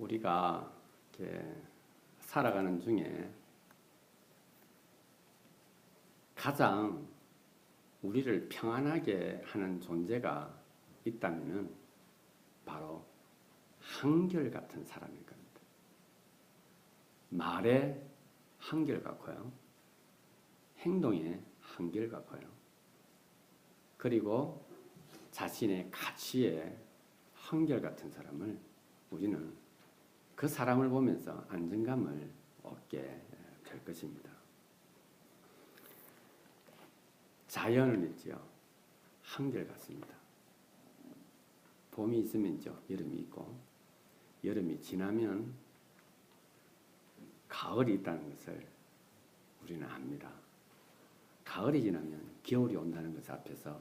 우리가 이렇게 살아가는 중에 가장 우리를 평안하게 하는 존재가 있다면은 바로 한결같은 사람일 겁니다. 말에 한결같고요. 행동에 한결같고요. 그리고 자신의 가치에 한결같은 사람을 우리는 그 사람을 보면서 안정감을 얻게 될 것입니다. 자연은 있죠. 한결같습니다. 봄이 있으면 있죠. 여름이 있고 여름이 지나면 가을이 있다는 것을 우리는 압니다. 가을이 지나면 겨울이 온다는 것 앞에서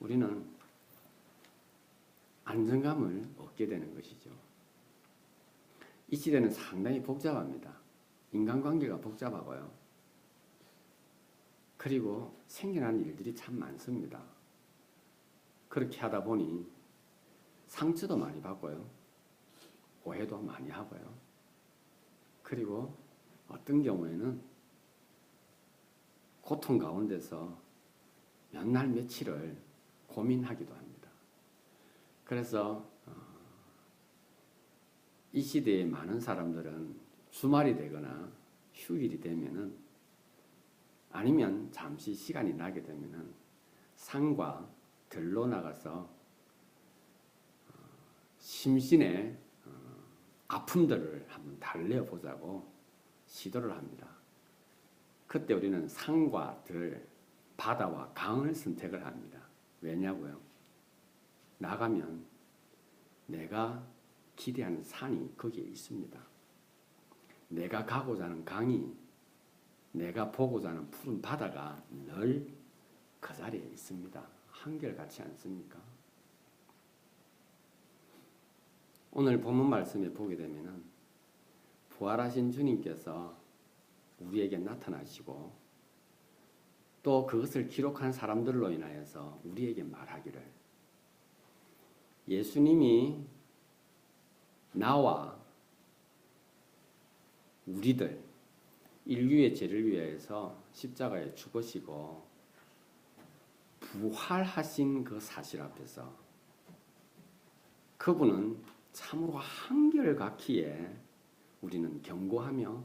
우리는 안정감을 얻게 되는 것이죠. 이 시대는 상당히 복잡합니다. 인간관계가 복잡하고요. 그리고 생겨나는 일들이 참 많습니다. 그렇게 하다 보니 상처도 많이 받고요. 오해도 많이 하고요. 그리고 어떤 경우에는 고통 가운데서 몇 날 며칠을 고민하기도 합니다. 그래서 이 시대의 많은 사람들은 주말이 되거나 휴일이 되면은 아니면 잠시 시간이 나게 되면은 산과 들로 나가서 심신의 아픔들을 한번 달래보자고 시도를 합니다. 그때 우리는 산과 들, 바다와 강을 선택을 합니다. 왜냐고요? 나가면 내가 기대하는 산이 거기에 있습니다. 내가 가고자 하는 강이, 내가 보고자 하는 푸른 바다가 늘 그 자리에 있습니다. 한결같지 않습니까? 오늘 본문 말씀에 보게 되면은 부활하신 주님께서 우리에게 나타나시고 또 그것을 기록한 사람들로 인하여서 우리에게 말하기를 예수님이 나와 우리들 인류의 죄를 위해서 십자가에 죽으시고 부활하신 그 사실 앞에서 그분은 참으로 한결같기에 우리는 경고하며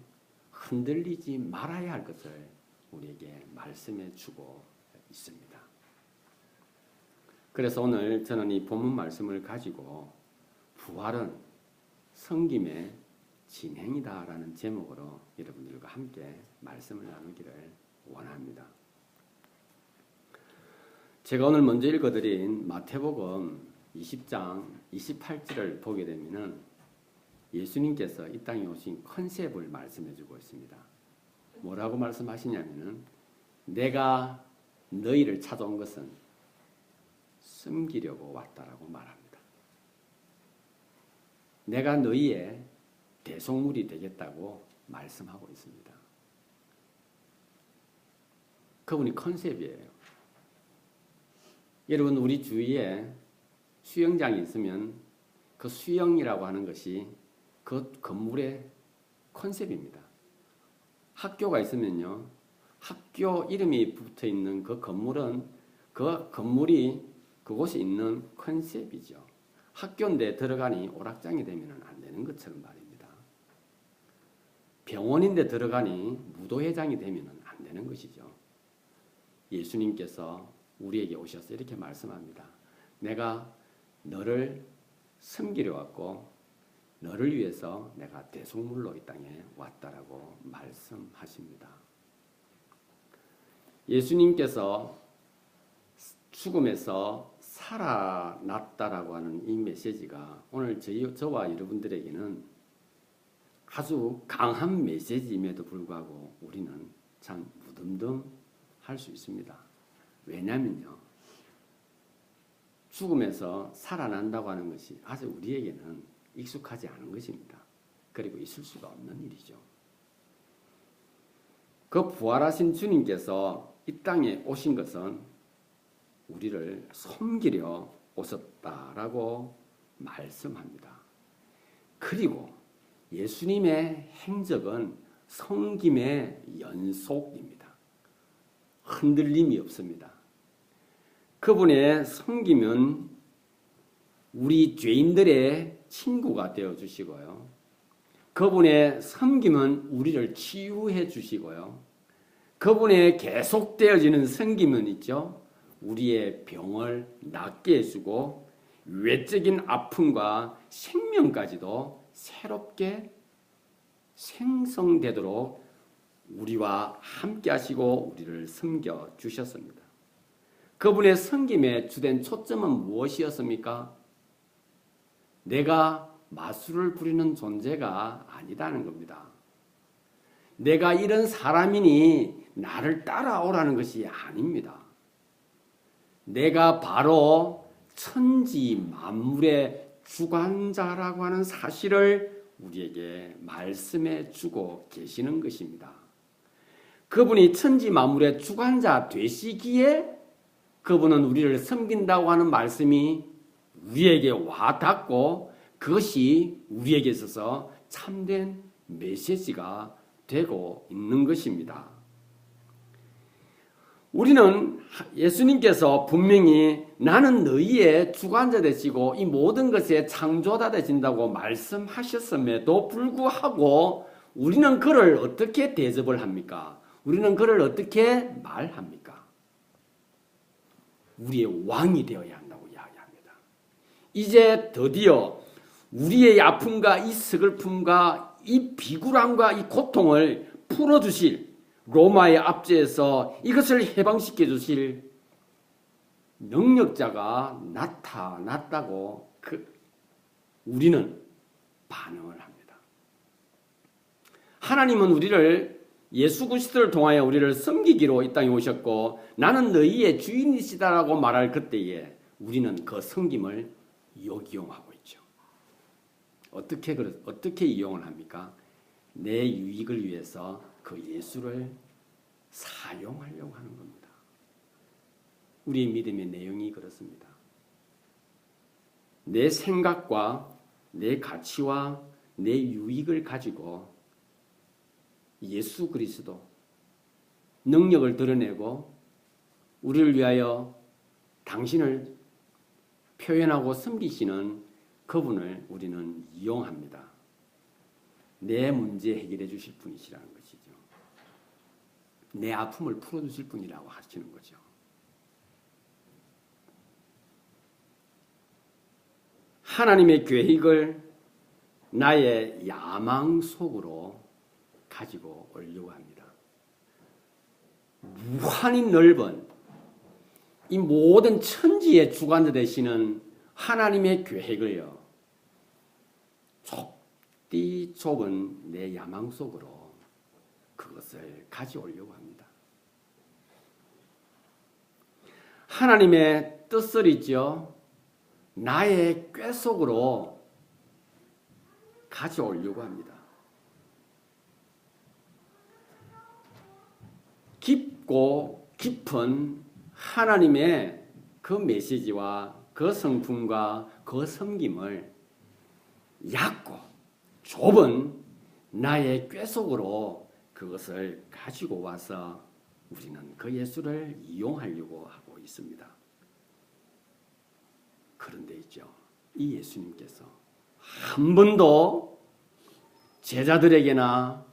흔들리지 말아야 할 것을 우리에게 말씀해 주고 있습니다. 그래서 오늘 저는 이 본문 말씀을 가지고 부활은 섬김의 진행이다라는 제목으로 여러분들과 함께 말씀을 나누기를 원합니다. 제가 오늘 먼저 읽어드린 마태복음 20장 28절을 보게 되면은 예수님께서 이 땅에 오신 컨셉을 말씀해 주고 있습니다. 뭐라고 말씀하시냐면은 내가 너희를 찾아온 것은 섬기려고 왔다라고 말합니다. 내가 너희의 대속물이 되겠다고 말씀하고 있습니다. 그분이 컨셉이에요. 여러분 우리 주위에 수영장이 있으면 그 수영이라고 하는 것이 그 건물의 컨셉입니다. 학교가 있으면요. 학교 이름이 붙어 있는 그 건물은 그 건물이 그곳에 있는 컨셉이죠. 학교인데 들어가니 오락장이 되면 안 되는 것처럼 말입니다. 병원인데 들어가니 무도회장이 되면 안 되는 것이죠. 예수님께서 우리에게 오셔서 이렇게 말씀합니다. 내가 너를 섬기려 왔고 너를 위해서 내가 대속물로 이 땅에 왔다라고 말씀하십니다. 예수님께서 죽음에서 살아났다라고 하는 이 메시지가 오늘 저와 여러분들에게는 아주 강한 메시지임에도 불구하고 우리는 참 무덤덤할 수 있습니다. 왜냐면요. 죽음에서 살아난다고 하는 것이 아직 우리에게는 익숙하지 않은 것입니다. 그리고 있을 수가 없는 일이죠. 그 부활하신 주님께서 이 땅에 오신 것은 우리를 섬기려 오셨다라고 말씀합니다. 그리고 예수님의 행적은 섬김의 연속입니다. 흔들림이 없습니다. 그분의 섬김은 우리 죄인들의 친구가 되어 주시고요. 그분의 섬김은 우리를 치유해 주시고요. 그분의 계속되어지는 섬김은 있죠. 우리의 병을 낫게 해주고 외적인 아픔과 생명까지도 새롭게 생성되도록 우리와 함께 하시고 우리를 섬겨 주셨습니다. 그분의 섬김의 주된 초점은 무엇이었습니까? 내가 마술을 부리는 존재가 아니다는 겁니다. 내가 이런 사람이니 나를 따라오라는 것이 아닙니다. 내가 바로 천지 만물의 주관자라고 하는 사실을 우리에게 말씀해 주고 계시는 것입니다. 그분이 천지 만물의 주관자 되시기에 그분은 우리를 섬긴다고 하는 말씀이 우리에게 와 닿고 그것이 우리에게 있어서 참된 메시지가 되고 있는 것입니다. 우리는 예수님께서 분명히 나는 너희의 주관자 되시고 이 모든 것의 창조자 되신다고 말씀하셨음에도 불구하고 우리는 그를 어떻게 대접을 합니까? 우리는 그를 어떻게 말합니까? 우리의 왕이 되어야 한다고 이야기합니다. 이제 드디어 우리의 아픔과 이 슬픔과 이 비굴함과 이 고통을 풀어주실 로마의 압제에서 이것을 해방시켜 주실 능력자가 나타났다고 우리는 반응을 합니다. 하나님은 우리를 예수 그리스도를 통하여 우리를 섬기기로 이 땅에 오셨고 나는 너희의 주인이시다라고 말할 그때에 우리는 그 섬김을 역이용하고 있죠. 어떻게 이용을 합니까? 내 유익을 위해서 그 예수를 사용하려고 하는 겁니다. 우리의 믿음의 내용이 그렇습니다. 내 생각과 내 가치와 내 유익을 가지고 예수 그리스도 능력을 드러내고 우리를 위하여 당신을 표현하고 섬기시는 그분을 우리는 이용합니다. 내 문제 해결해 주실 분이시라는 것이죠. 내 아픔을 풀어주실 분이라고 하시는 거죠. 하나님의 계획을 나의 야망 속으로 가지고 오려고 합니다. 무한히 넓은 이 모든 천지의 주관자 되시는 하나님의 계획을요. 좁디 좁은 내 야망 속으로 그것을 가져오려고 합니다. 하나님의 뜻을 있죠. 나의 꾀 속으로 가져오려고 합니다. 깊고 깊은 하나님의 그 메시지와 그 성품과 그 섬김을 얕고 좁은 나의 꾀 속으로 그것을 가지고 와서 우리는 그 예수를 이용하려고 하고 있습니다. 그런데 있죠. 이 예수님께서 한 번도 제자들에게나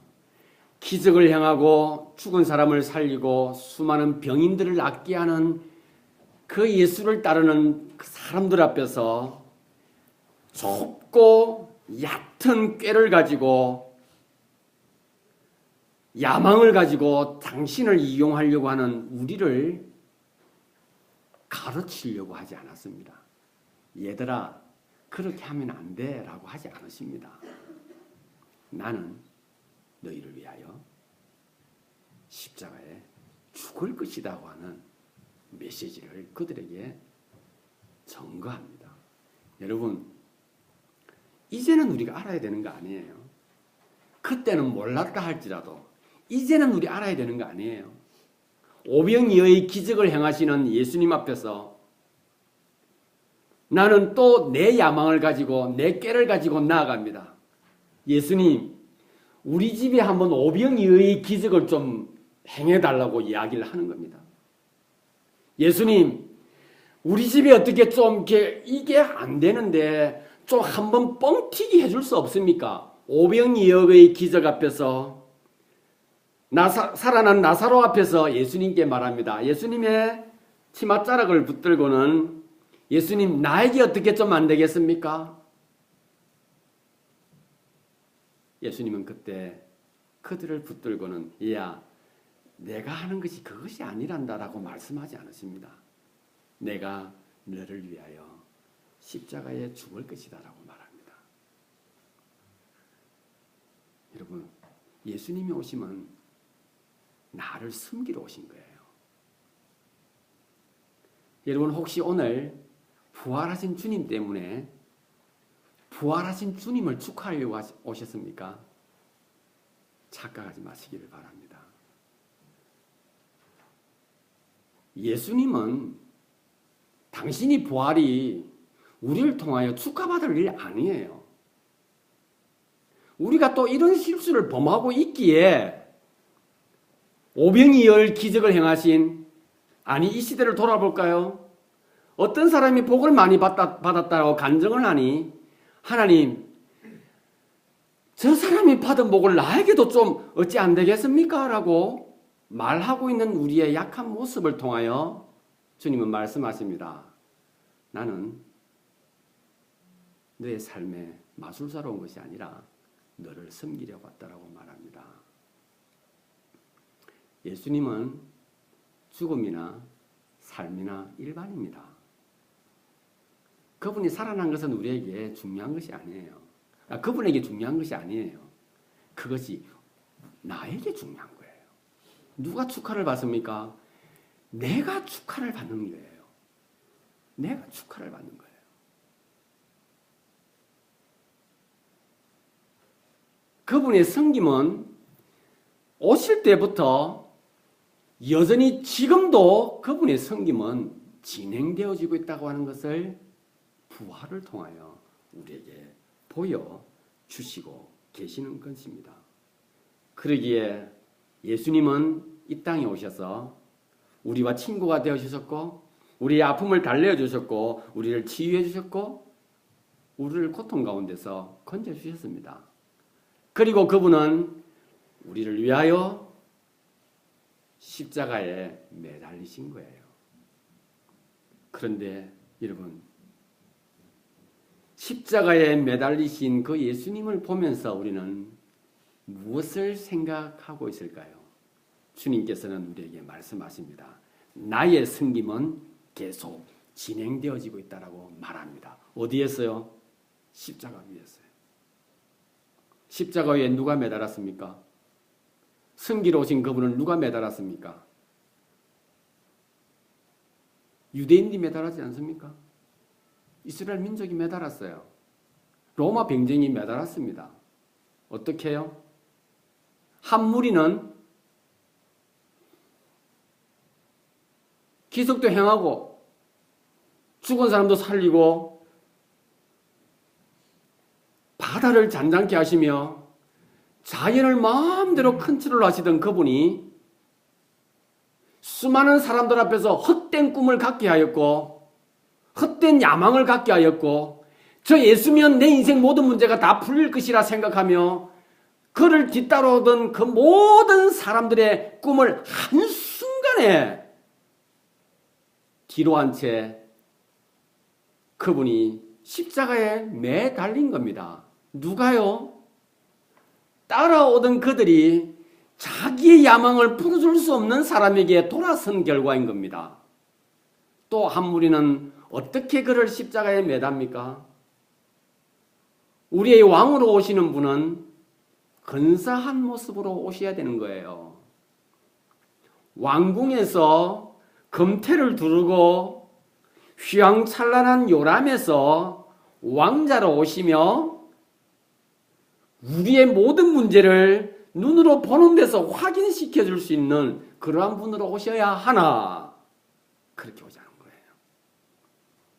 기적을 행하고 죽은 사람을 살리고 수많은 병인들을 낫게 하는 그 예수를 따르는 그 사람들 앞에서 좁고 얕은 꾀를 가지고 야망을 가지고 당신을 이용하려고 하는 우리를 가르치려고 하지 않았습니다. 얘들아, 그렇게 하면 안 돼 라고 하지 않으십니다. 나는 너희를 위하여 십자가에 죽을 것이라고 하는 메시지를 그들에게 전가합니다. 여러분, 이제는 우리가 알아야 되는 거 아니에요. 그때는 몰랐다 할지라도 이제는 우리 알아야 되는 거 아니에요. 오병이어의 기적을 행하시는 예수님 앞에서 나는 또 내 야망을 가지고 내 꾀를 가지고 나아갑니다. 예수님, 우리 집에 한번 오병이어의 기적을 좀 행해달라고 이야기를 하는 겁니다. 예수님, 우리 집에 어떻게 좀 이게 안 되는데 좀 한번 뻥튀기 해줄 수 없습니까? 오병이어의 기적 앞에서 살아난 나사로 앞에서 예수님께 말합니다. 예수님의 치맛자락을 붙들고는 예수님, 나에게 어떻게 좀 안 되겠습니까? 예수님은 그때 그들을 붙들고는 야, 내가 하는 것이 그것이 아니란다라고 말씀하지 않으십니다. 내가 너를 위하여 십자가에 죽을 것이다라고 말합니다. 여러분, 예수님이 오시면 나를 숨기러 오신 거예요. 여러분, 혹시 오늘 부활하신 주님 때문에 부활하신 주님을 축하하려고 오셨습니까? 착각하지 마시기를 바랍니다. 예수님은 당신이 부활이 우리를 통하여 축하받을 일 아니에요. 우리가 또 이런 실수를 범하고 있기에 오병이어의 기적을 행하신, 아니 이 시대를 돌아볼까요? 어떤 사람이 복을 많이 받았다고 간증을 하니 하나님, 저 사람이 받은 복을 나에게도 좀 어찌 안 되겠습니까? 라고 말하고 있는 우리의 약한 모습을 통하여 주님은 말씀하십니다. 나는 너의 삶에 마술사로 온 것이 아니라 너를 섬기려고 왔다라고 말합니다. 예수님은 죽음이나 삶이나 일반입니다. 그분이 살아난 것은 우리에게 중요한 것이 아니에요. 그분에게 중요한 것이 아니에요. 그것이 나에게 중요한 거예요. 누가 축하를 받습니까? 내가 축하를 받는 거예요. 내가 축하를 받는 거예요. 그분의 섬김은 오실 때부터 여전히 지금도 그분의 섬김은 진행되어지고 있다고 하는 것을 부활을 통하여 우리에게 보여주시고 계시는 것입니다. 그러기에 예수님은 이 땅에 오셔서 우리와 친구가 되어주셨고 우리의 아픔을 달래어 주셨고 우리를 치유해 주셨고 우리를 고통 가운데서 건져주셨습니다. 그리고 그분은 우리를 위하여 십자가에 매달리신 거예요. 그런데 여러분, 십자가에 매달리신 그 예수님을 보면서 우리는 무엇을 생각하고 있을까요? 주님께서는 우리에게 말씀하십니다. 나의 섬김은 계속 진행되어지고 있다라고 말합니다. 어디에서요? 십자가 위에서요. 십자가 위에 누가 매달았습니까? 섬기러 오신 그분을 누가 매달았습니까? 유대인들이 매달하지 않습니까? 이스라엘 민족이 매달았어요. 로마 병정이 매달았습니다. 어떻게 해요? 한 무리는 기적도 행하고 죽은 사람도 살리고 바다를 잔잔케 하시며 자연을 마음대로 컨트롤 하시던 그분이 수많은 사람들 앞에서 헛된 꿈을 갖게 하였고 헛된 야망을 갖게 하였고 저 예수면 내 인생 모든 문제가 다 풀릴 것이라 생각하며 그를 뒤따라오던 그 모든 사람들의 꿈을 한순간에 뒤로 한 채 그분이 십자가에 매달린 겁니다. 누가요? 따라오던 그들이 자기의 야망을 풀어줄 수 없는 사람에게 돌아선 결과인 겁니다. 또 한 무리는 어떻게 그를 십자가에 매답니까? 우리의 왕으로 오시는 분은 근사한 모습으로 오셔야 되는 거예요. 왕궁에서 금태를 두르고 휘황찬란한 요람에서 왕자로 오시며 우리의 모든 문제를 눈으로 보는 데서 확인시켜 줄 수 있는 그러한 분으로 오셔야 하나 그렇게 오자는 거예요.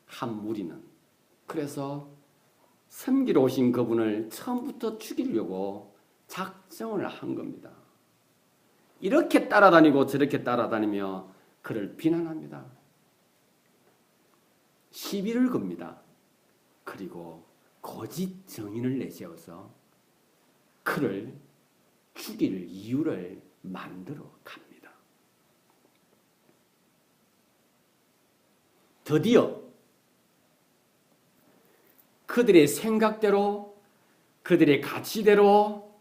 한 무리는. 그래서 섬기러 오신 그분을 처음부터 죽이려고 작정을 한 겁니다. 이렇게 따라다니고 저렇게 따라다니며 그를 비난합니다. 시비를 겁니다. 그리고 거짓 증인을 내세워서 그를 죽일 이유를 만들어 갑니다. 드디어 그들의 생각대로, 그들의 가치대로,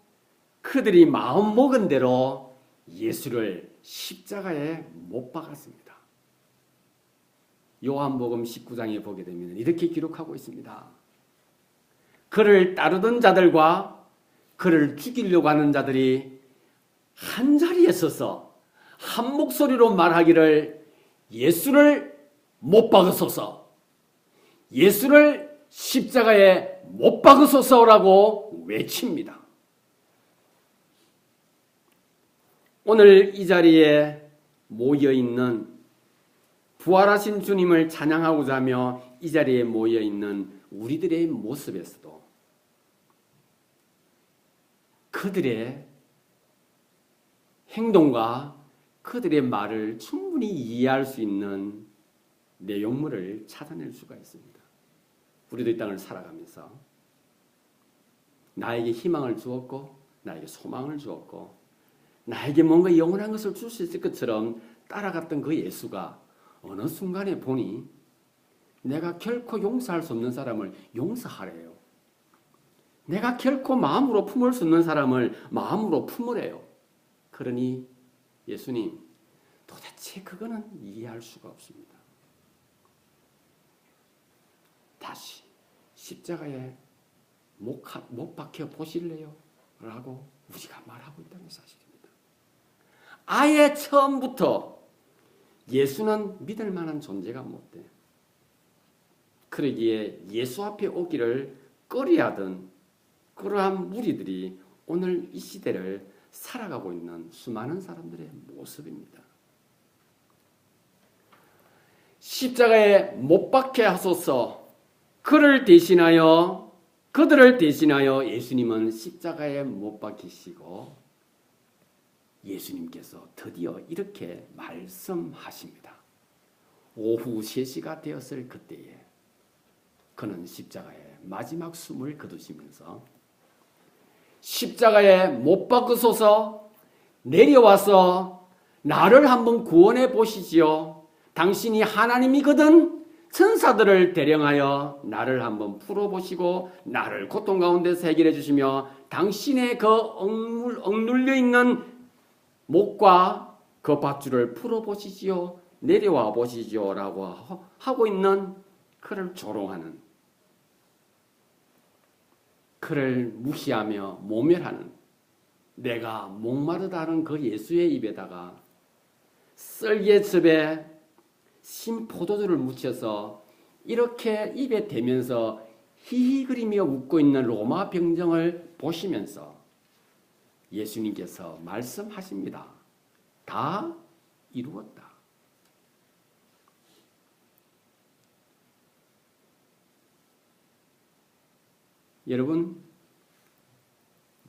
그들이 마음먹은 대로 예수를 십자가에 못 박았습니다. 요한복음 19장에 보게 되면 이렇게 기록하고 있습니다. 그를 따르던 자들과 그를 죽이려고 하는 자들이 한 자리에 서서 한 목소리로 말하기를 예수를 못 박으소서, 예수를 십자가에 못 박으소서라고 외칩니다. 오늘 이 자리에 모여있는 부활하신 주님을 찬양하고자 하며 이 자리에 모여있는 우리들의 모습에서도 그들의 행동과 그들의 말을 충분히 이해할 수 있는 내용물을 찾아낼 수가 있습니다. 우리도 이 땅을 살아가면서 나에게 희망을 주었고 나에게 소망을 주었고 나에게 뭔가 영원한 것을 줄 수 있을 것처럼 따라갔던 그 예수가 어느 순간에 보니 내가 결코 용서할 수 없는 사람을 용서하래요. 내가 결코 마음으로 품을 수 없는 사람을 마음으로 품으래요. 그러니 예수님, 도대체 그거는 이해할 수가 없습니다. 다시 십자가에 못 박혀 보실래요? 라고 우리가 말하고 있다는 사실입니다. 아예 처음부터 예수는 믿을 만한 존재가 못 돼. 그러기에 예수 앞에 오기를 꺼려하던 그러한 무리들이 오늘 이 시대를 살아가고 있는 수많은 사람들의 모습입니다. 십자가에 못 박게 하소서. 그들을 대신하여 예수님은 십자가에 못 박히시고 예수님께서 드디어 이렇게 말씀하십니다. 오후 3시가 되었을 그때에 그는 십자가에 마지막 숨을 거두시면서 십자가에 못 박으소서, 내려와서 나를 한번 구원해 보시지요. 당신이 하나님이거든 천사들을 대령하여 나를 한번 풀어보시고 나를 고통 가운데서 해결해 주시며 당신의 그 억눌려 있는 목과 그 밧줄을 풀어보시지요. 내려와 보시지요. 라고 하고 있는 그를 조롱하는, 그를 무시하며 모멸하는, 내가 목마르다는 그 예수의 입에다가 썰개즙에 신 포도주를 묻혀서 이렇게 입에 대면서 히히거리며 웃고 있는 로마 병정을 보시면서 예수님께서 말씀하십니다. 다 이루었다. 여러분,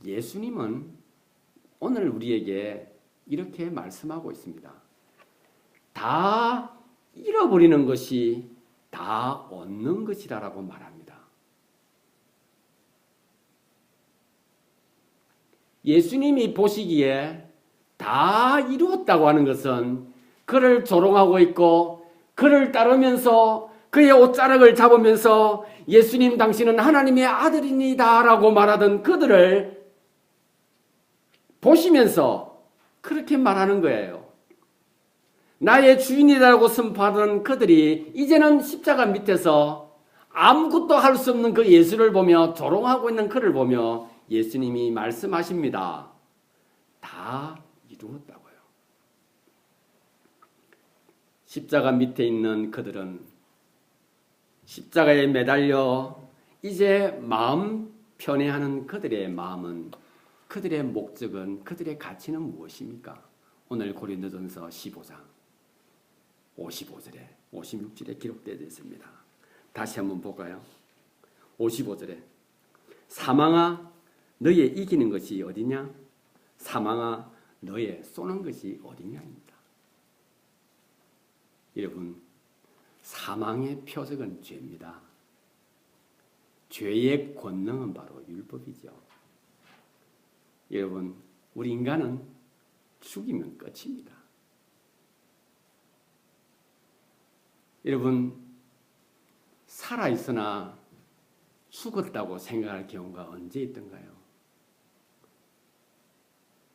예수님은 오늘 우리에게 이렇게 말씀하고 있습니다. 다 잃어버리는 것이 다 얻는 것이라고 말합니다. 예수님이 보시기에 다 이루었다고 하는 것은 그를 조롱하고 있고 그를 따르면서 그의 옷자락을 잡으면서 예수님 당신은 하나님의 아들입니다 라고 말하던 그들을 보시면서 그렇게 말하는 거예요. 나의 주인이라고 선포하던 그들이 이제는 십자가 밑에서 아무것도 할 수 없는 그 예수를 보며 조롱하고 있는 그를 보며 예수님이 말씀하십니다. 다 이루었다고요. 십자가 밑에 있는 그들은 십자가에 매달려 이제 마음 편해하는 그들의 마음은, 그들의 목적은, 그들의 가치는 무엇입니까? 오늘 고린도전서 15장 55절에 56절에 기록되어 있습니다. 다시 한번 볼까요? 55절에 사망아 너의 이기는 것이 어디냐? 사망아 너의 쏘는 것이 어디냐입니다. 여러분, 사망의 표적은 죄입니다. 죄의 권능은 바로 율법이죠. 여러분, 우리 인간은 죽이면 끝입니다. 여러분, 살아있으나 죽었다고 생각할 경우가 언제 있던가요?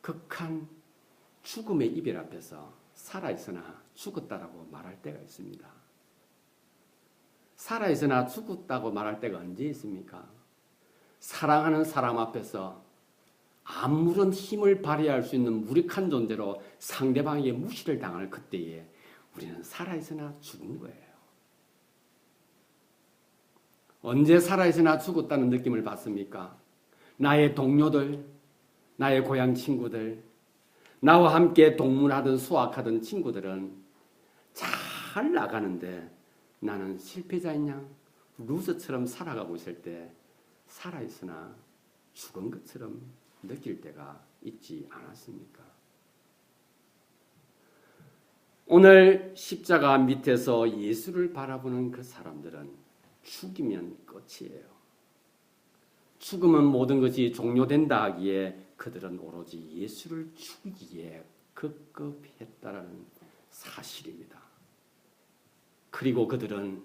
극한 죽음의 이별 앞에서 살아있으나 죽었다라고 말할 때가 있습니다. 살아있으나 죽었다고 말할 때가 언제 있습니까? 사랑하는 사람 앞에서 아무런 힘을 발휘할 수 있는 무력한 존재로 상대방에게 무시를 당할 그때에 우리는 살아있으나 죽은 거예요. 언제 살아있으나 죽었다는 느낌을 받습니까? 나의 동료들, 나의 고향 친구들, 나와 함께 동문하던 수학하던 친구들은 잘 나가는데 나는 실패자인 양 루저처럼 살아가고 있을 때 살아있으나 죽은 것처럼 느낄 때가 있지 않았습니까? 오늘 십자가 밑에서 예수를 바라보는 그 사람들은 죽이면 끝이에요. 죽으면 모든 것이 종료된다 하기에 그들은 오로지 예수를 죽이기에 급급했다라는 사실입니다. 그리고 그들은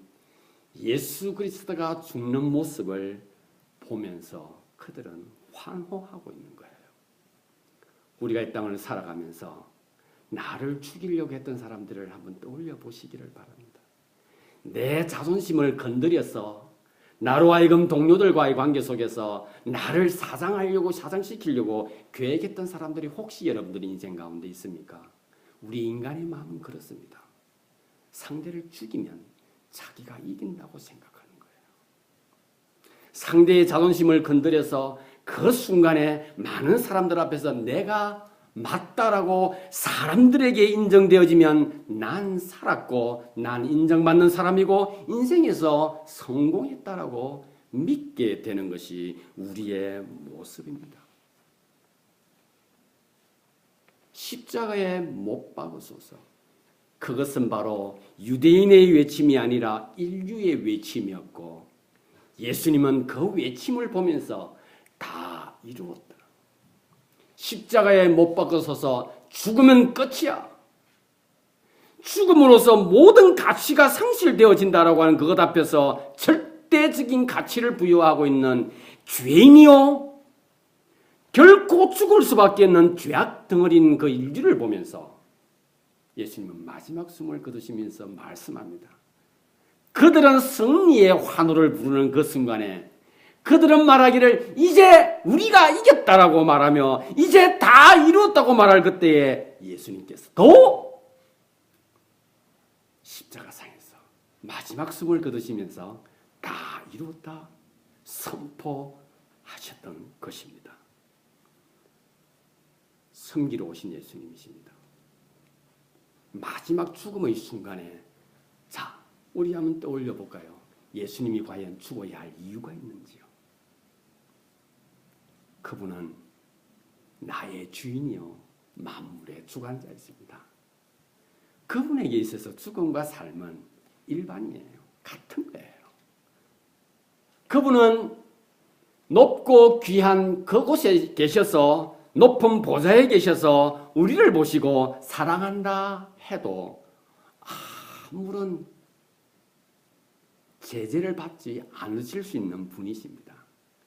예수 그리스도가 죽는 모습을 보면서 그들은 환호하고 있는 거예요. 우리가 이 땅을 살아가면서 나를 죽이려고 했던 사람들을 한번 떠올려 보시기를 바랍니다. 내 자존심을 건드려서 나로 하여금 동료들과의 관계 속에서 나를 사장시키려고 계획했던 사람들이 혹시 여러분들의 인생 가운데 있습니까? 우리 인간의 마음은 그렇습니다. 상대를 죽이면 자기가 이긴다고 생각하는 거예요. 상대의 자존심을 건드려서 그 순간에 많은 사람들 앞에서 내가 맞다라고 사람들에게 인정되어지면 난 살았고 난 인정받는 사람이고 인생에서 성공했다라고 믿게 되는 것이 우리의 모습입니다. 십자가에 못 박으소서. 그것은 바로 유대인의 외침이 아니라 인류의 외침이었고 예수님은 그 외침을 보면서 다 이루었다. 십자가에 못 박아서서 죽으면 끝이야. 죽음으로써 모든 가치가 상실되어진다라고 하는 그것 앞에서 절대적인 가치를 부여하고 있는 죄인이요. 결코 죽을 수밖에 없는 죄악 덩어리인 그 인류를 보면서 예수님은 마지막 숨을 거두시면서 말씀합니다. 그들은 승리의 환호를 부르는 그 순간에 그들은 말하기를 이제 우리가 이겼다라고 말하며 이제 다 이루었다고 말할 그때에 예수님께서 또 십자가상에서 마지막 숨을 거두시면서 다 이루었다 선포하셨던 것입니다. 섬기러 오신 예수님이십니다. 마지막 죽음의 순간에 자, 우리 한번 떠올려 볼까요? 예수님이 과연 죽어야 할 이유가 있는지요? 그분은 나의 주인이요 만물의 주관자이십니다. 그분에게 있어서 죽음과 삶은 일반이에요. 같은 거예요. 그분은 높고 귀한 그곳에 계셔서 높은 보좌에 계셔서 우리를 보시고 사랑한다 해도 아무런 제재를 받지 않으실 수 있는 분이십니다.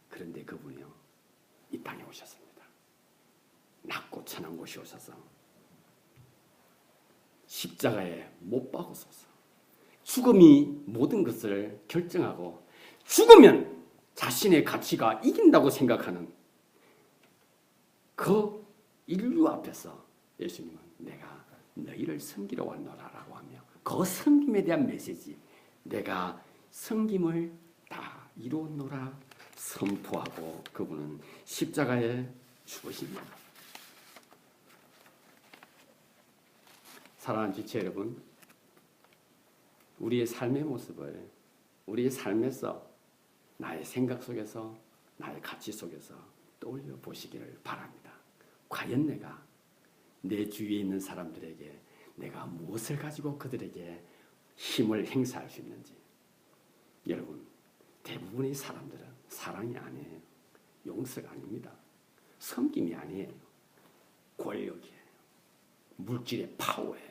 그런데 그분이요 이 땅에 오셨습니다. 낮고 천한 곳에 오셔서 십자가에 못 박으소서. 죽음이 모든 것을 결정하고 죽으면 자신의 가치가 이긴다고 생각하는 그 인류 앞에서 예수님은 내가 너희를 섬기러 왔노라라고 하며 그 섬김에 대한 메시지 내가 섬김을 다 이루었노라 선포하고 그분은 십자가에 죽으십니다. 사랑하는 지체 여러분, 우리의 삶의 모습을 우리의 삶에서 나의 생각 속에서 나의 가치 속에서 떠올려 보시기를 바랍니다. 과연 내가 내 주위에 있는 사람들에게 내가 무엇을 가지고 그들에게 힘을 행사할 수 있는지. 여러분, 대부분의 사람들은 사랑이 아니에요. 용서가 아닙니다. 섬김이 아니에요. 권력이에요. 물질의 파워예요.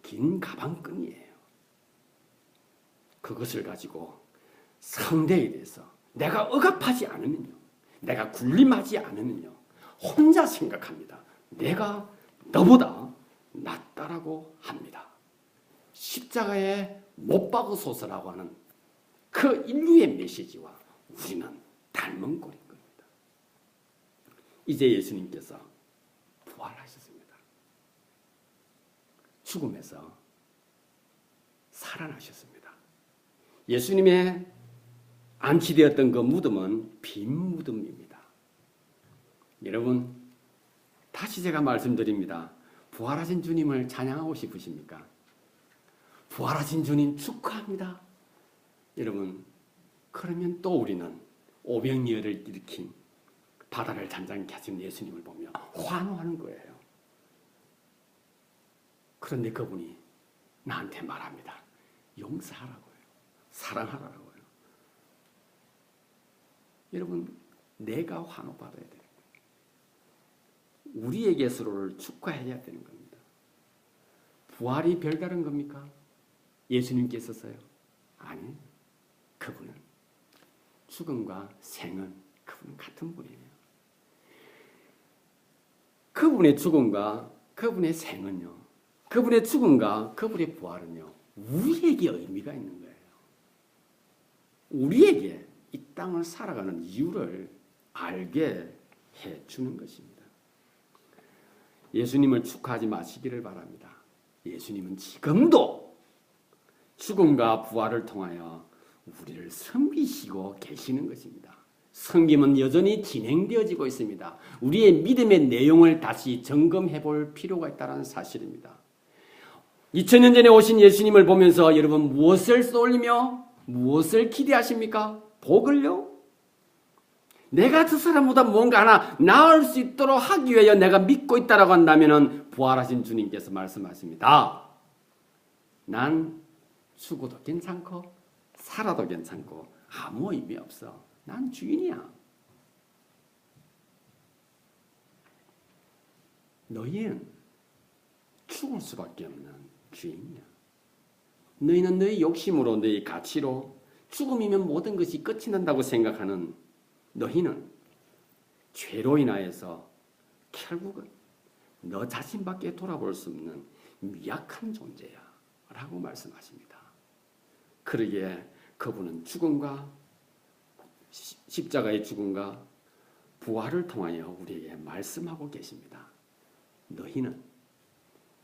긴 가방끈이에요. 그것을 가지고 상대에 대해서 내가 억압하지 않으면요, 내가 군림하지 않으면요, 혼자 생각합니다. 내가 너보다 낫다라고 합니다. 십자가에 못 박으소서라고 하는 그 인류의 메시지와 우리는 닮은 꼴인 겁니다. 이제 예수님께서 부활하셨습니다. 죽음에서 살아나셨습니다. 예수님의 안치되었던 그 무덤은 빈 무덤입니다. 여러분, 다시 제가 말씀드립니다. 부활하신 주님을 찬양하고 싶으십니까? 부활하신 주님 축하합니다. 여러분, 그러면 또 우리는 오병이어를 일으킨 바다를 잔잔케 하신 예수님을 보며 환호하는 거예요. 그런데 그분이 나한테 말합니다. 용서하라고요. 사랑하라고요. 여러분, 내가 환호받아야 돼요. 우리에게 서로를 축하해야 되는 겁니다. 부활이 별다른 겁니까? 예수님께서요? 아니에요. 그분은 죽음과 생은 그분은 같은 분이에요. 그분의 죽음과 그분의 생은요, 그분의 죽음과 그분의 부활은요, 우리에게 의미가 있는 거예요. 우리에게 이 땅을 살아가는 이유를 알게 해주는 것입니다. 예수님을 축하하지 마시기를 바랍니다. 예수님은 지금도 죽음과 부활을 통하여 우리를 섬기시고 계시는 것입니다. 섬김은 여전히 진행되어지고 있습니다. 우리의 믿음의 내용을 다시 점검해 볼 필요가 있다는 사실입니다. 2000년 전에 오신 예수님을 보면서 여러분 무엇을 쏠리며 무엇을 기대하십니까? 복을요? 내가 저 사람보다 뭔가 하나 나을 수 있도록 하기 위하여 내가 믿고 있다라고 한다면 부활하신 주님께서 말씀하십니다. 난 죽어도 괜찮고 살아도 괜찮고 아무 의미 없어. 난 주인이야. 너희는 죽을 수밖에 없는 주인이야. 너희는 너희 욕심으로 너희 가치로 죽음이면 모든 것이 끝이 난다고 생각하는 너희는 죄로 인하여서 결국은 너 자신밖에 돌아볼 수 없는 미약한 존재야 라고 말씀하십니다. 그러기에 그분은 죽음과 십자가의 죽음과 부활을 통하여 우리에게 말씀하고 계십니다. 너희는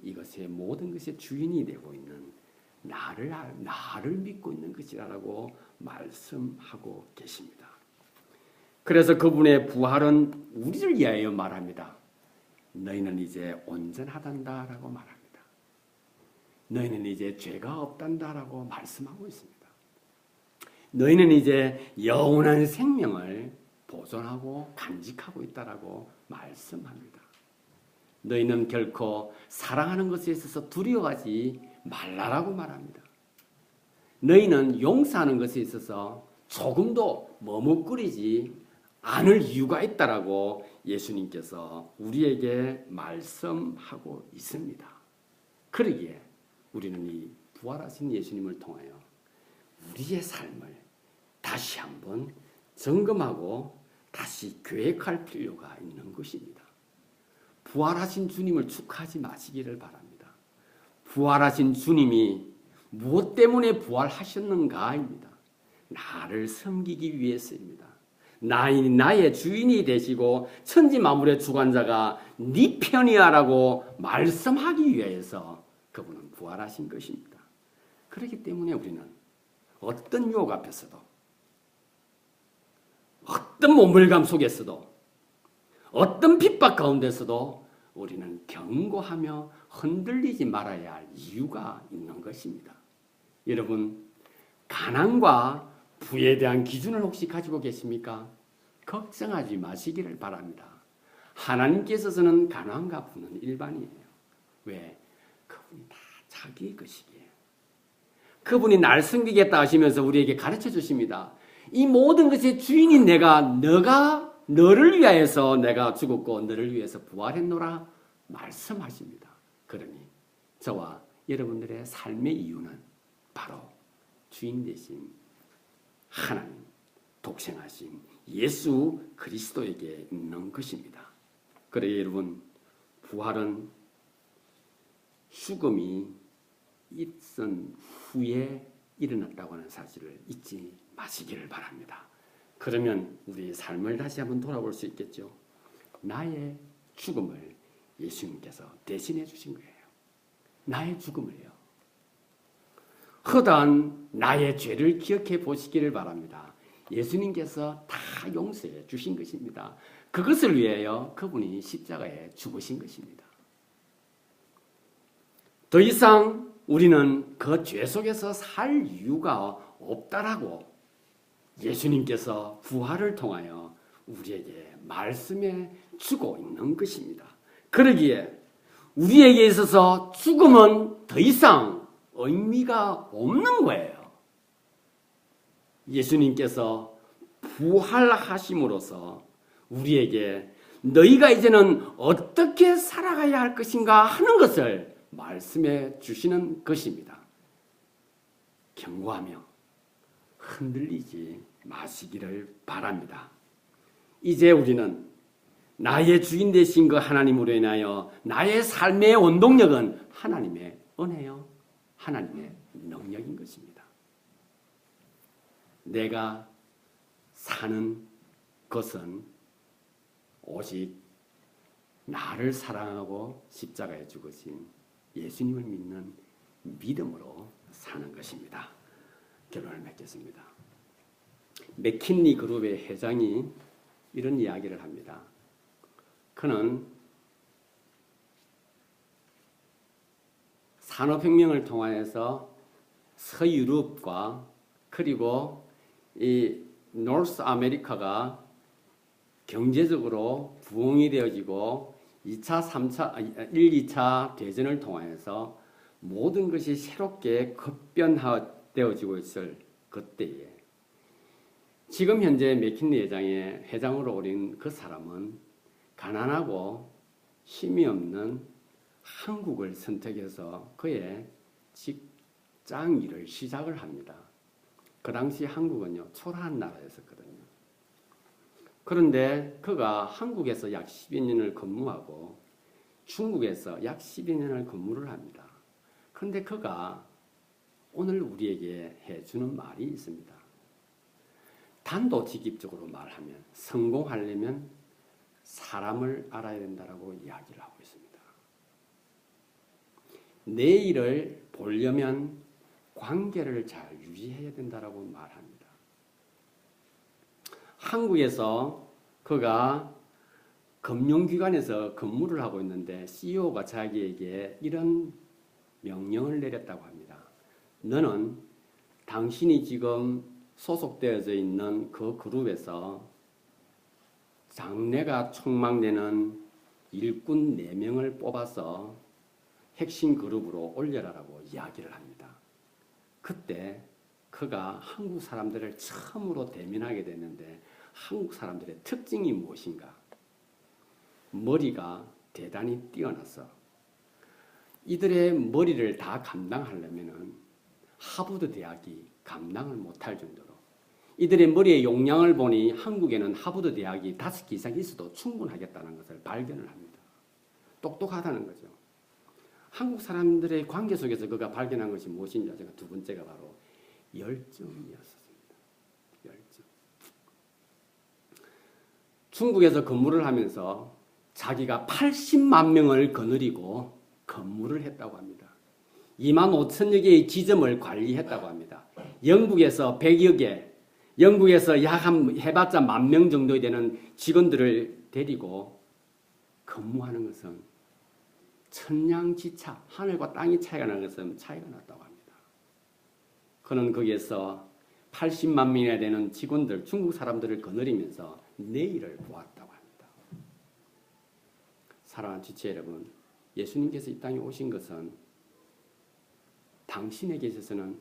이것의 모든 것의 주인이 되고 있는 나를 믿고 있는 것이라고 말씀하고 계십니다. 그래서 그분의 부활은 우리를 위하여 말합니다. 너희는 이제 온전하단다라고 말합니다. 너희는 이제 죄가 없단다라고 말씀하고 있습니다. 너희는 이제 영원한 생명을 보존하고 간직하고 있다라고 말씀합니다. 너희는 결코 사랑하는 것에 있어서 두려워하지 말라라고 말합니다. 너희는 용서하는 것에 있어서 조금도 머뭇거리지 않을 이유가 있다라고 예수님께서 우리에게 말씀하고 있습니다. 그러기에 우리는 이 부활하신 예수님을 통하여 우리의 삶을 다시 한번 점검하고 다시 계획할 필요가 있는 것입니다. 부활하신 주님을 축하하지 마시기를 바랍니다. 부활하신 주님이 무엇 때문에 부활하셨는가입니다. 나를 섬기기 위해서입니다. 나의 주인이 되시고 천지 만물의 주관자가 네 편이야라고 말씀하기 위해서 그분은 부활하신 것입니다. 그렇기 때문에 우리는 어떤 유혹 앞에서도 어떤 몸물감 속에서도 어떤 핍박 가운데서도 우리는 경고하며 흔들리지 말아야 할 이유가 있는 것입니다. 여러분, 가난과 부에 대한 기준을 혹시 가지고 계십니까? 걱정하지 마시기를 바랍니다. 하나님께서는 가난과 부는 일반이에요. 왜? 그분이 다 자기의 것이기에. 그분이 날 섬기겠다 하시면서 우리에게 가르쳐 주십니다. 이 모든 것의 주인인 너가 너를 위하여서 내가 죽었고 너를 위해서 부활했노라 말씀하십니다. 그러니 저와 여러분들의 삶의 이유는 바로 주인 되신 하나님, 독생하신 예수 그리스도에게 있는 것입니다. 그래 여러분, 부활은 죽음이 있은 후에 일어났다고 하는 사실을 잊지 마시기를 바랍니다. 그러면 우리의 삶을 다시 한번 돌아볼 수 있겠죠. 나의 죽음을 예수님께서 대신해 주신 거예요. 나의 죽음을요. 허다한 나의 죄를 기억해 보시기를 바랍니다. 예수님께서 다 용서해 주신 것입니다. 그것을 위하여 그분이 십자가에 죽으신 것입니다. 더 이상 우리는 그 죄 속에서 살 이유가 없다라고 예수님께서 부활을 통하여 우리에게 말씀해 주고 있는 것입니다. 그러기에 우리에게 있어서 죽음은 더 이상 의미가 없는 거예요. 예수님께서 부활하심으로써 우리에게 너희가 이제는 어떻게 살아가야 할 것인가 하는 것을 말씀해 주시는 것입니다. 경고하며 흔들리지 마시기를 바랍니다. 이제 우리는 나의 주인 되신 그 하나님으로 인하여 나의 삶의 원동력은 하나님의 은혜요, 하나님의 능력인 것입니다. 내가 사는 것은 오직 나를 사랑하고 십자가에 죽으신 예수님을 믿는 믿음으로 사는 것입니다. 결론을 맺겠습니다. 맥킨리 그룹의 회장이 이런 이야기를 합니다. 그는 산업혁명을 통하여서 서유럽과 그리고 이 노스 아메리카가 경제적으로 부흥이 되어지고 1, 2차 대전을 통하여서 모든 것이 새롭게 급변되어지고 있을 그때에 지금 현재 맥킨리 회장의 회장으로 오른 그 사람은 가난하고 힘이 없는 한국을 선택해서 그의 직장 일을 시작을 합니다. 그 당시 한국은요, 초라한 나라였었거든요. 그런데 그가 한국에서 약 12년을 근무하고 중국에서 약 12년을 근무를 합니다. 그런데 그가 오늘 우리에게 해주는 말이 있습니다. 단도직입적으로 말하면 성공하려면 사람을 알아야 된다라고 이야기를 하고 있습니다. 내 일을 보려면 관계를 잘 유지해야 된다라고 말합니다. 한국에서 그가 금융기관에서 근무를 하고 있는데 CEO가 자기에게 이런 명령을 내렸다고 합니다. 너는 당신이 지금 소속되어져 있는 그 그룹에서 장래가 촉망되는 일꾼 4명을 뽑아서 핵심 그룹으로 올려라라고 이야기를 합니다. 그때 그가 한국 사람들을 처음으로 대면하게 됐는데 한국 사람들의 특징이 무엇인가? 머리가 대단히 뛰어나서 이들의 머리를 다 감당하려면 하버드 대학이 감당을 못할 정도로 이들의 머리의 용량을 보니 한국에는 하버드 대학이 5개 이상 있어도 충분하겠다는 것을 발견을 합니다. 똑똑하다는 거죠. 한국 사람들의 관계 속에서 그가 발견한 것이 무엇인지 제가 두 번째가 바로 열정이었습니다. 열정. 중국에서 근무를 하면서 자기가 80만 명을 거느리고 근무를 했다고 합니다. 2만 5천여 개의 지점을 관리했다고 합니다. 영국에서 100여 개, 영국에서 약 한 해봤자 10,000명 정도 되는 직원들을 데리고 근무하는 것은 천냥지차, 하늘과 땅이 차이가 나는 것은 차이가 났다고 합니다. 그는 거기에서 80만 명이나 되는 직원들, 중국 사람들을 거느리면서 내일을 보았다고 합니다. 사랑하는 지체 여러분, 예수님께서 이 땅에 오신 것은 당신에게 있어서는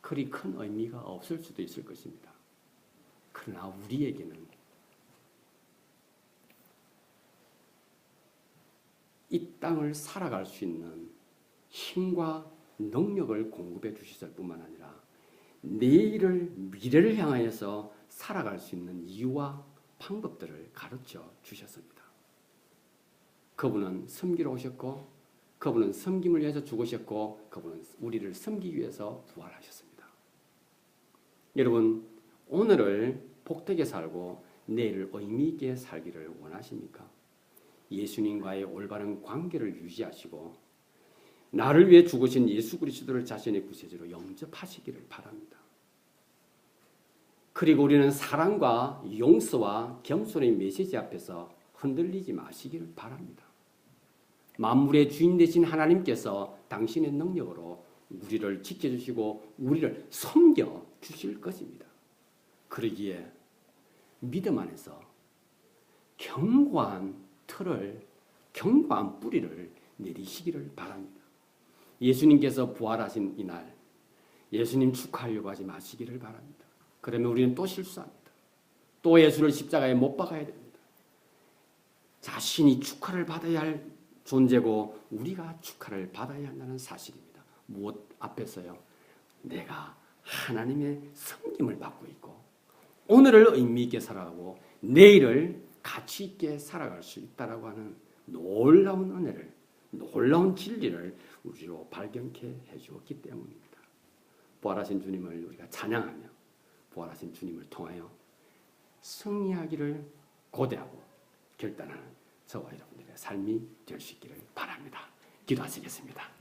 그리 큰 의미가 없을 수도 있을 것입니다. 그러나 우리에게는 이 땅을 살아갈 수 있는 힘과 능력을 공급해 주셨을 뿐만 아니라 내일을, 미래를 향하여서 살아갈 수 있는 이유와 방법들을 가르쳐 주셨습니다. 그분은 섬기러 오셨고, 그분은 섬김을 위해서 죽으셨고, 그분은 우리를 섬기기 위해서 부활하셨습니다. 여러분, 오늘을 복되게 살고 내일을 의미 있게 살기를 원하십니까? 예수님과의 올바른 관계를 유지하시고 나를 위해 죽으신 예수 그리스도를 자신의 구세주로 영접하시기를 바랍니다. 그리고 우리는 사랑과 용서와 겸손의 메시지 앞에서 흔들리지 마시기를 바랍니다. 만물의 주인 되신 하나님께서 당신의 능력으로 우리를 지켜주시고 우리를 섬겨주실 것입니다. 그러기에 믿음 안에서 견고한 틀을, 견고한 뿌리를 내리시기를 바랍니다. 예수님께서 부활하신 이날 예수님 축하하려고 하지 마시기를 바랍니다. 그러면 우리는 또 실수합니다. 또 예수를 십자가에 못 박아야 됩니다. 자신이 축하를 받아야 할 존재고 우리가 축하를 받아야 한다는 사실입니다. 무엇 앞에서요? 내가 하나님의 섬김을 받고 있고 오늘을 의미 있게 살아가고 내일을 가치 있게 살아갈 수 있다라고 하는 놀라운 은혜를, 놀라운 진리를 우리로 발견케 해주었기 때문입니다. 부활하신 주님을 우리가 찬양하며 부활하신 주님을 통하여 승리하기를 고대하고 결단하는 저와 여러분들의 삶이 될 수 있기를 바랍니다. 기도하시겠습니다.